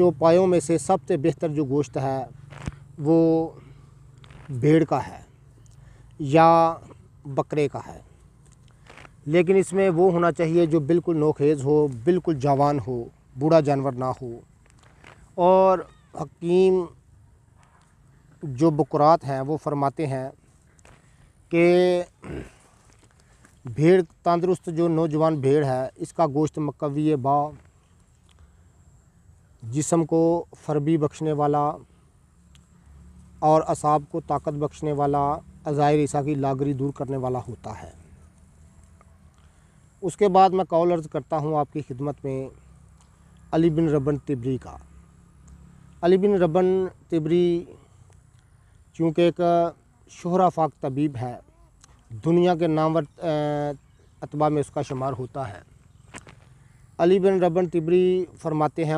चौपायों में से सबसे बेहतर जो गोश्त है वो भेड़ का है या बकरे का है, लेकिन इसमें वो होना चाहिए जो बिल्कुल नोखेज़ हो, बिल्कुल जवान हो, बूढ़ा जानवर ना हो। और हकीम जो बुकरात हैं वो फरमाते हैं कि भेड़ तंदुरुस्त जो नौजवान भेड़ है इसका गोश्त मकवी बा, जिस्म को फरबी बख्शने वाला और असाब को ताकत बख्शने वाला, अज़ाइर ईसा की लागरी दूर करने वाला होता है। उसके बाद मैं कौल अर्ज़ करता हूँ आपकी खिदमत में अली बिन रबन तिबरी का। अली बिन रबन तिबरी चूँकि एक शोहरा फाक तबीब है, दुनिया के नामवर अतबा में उसका शुमार होता है। अली बिन रबन तिबरी फरमाते हैं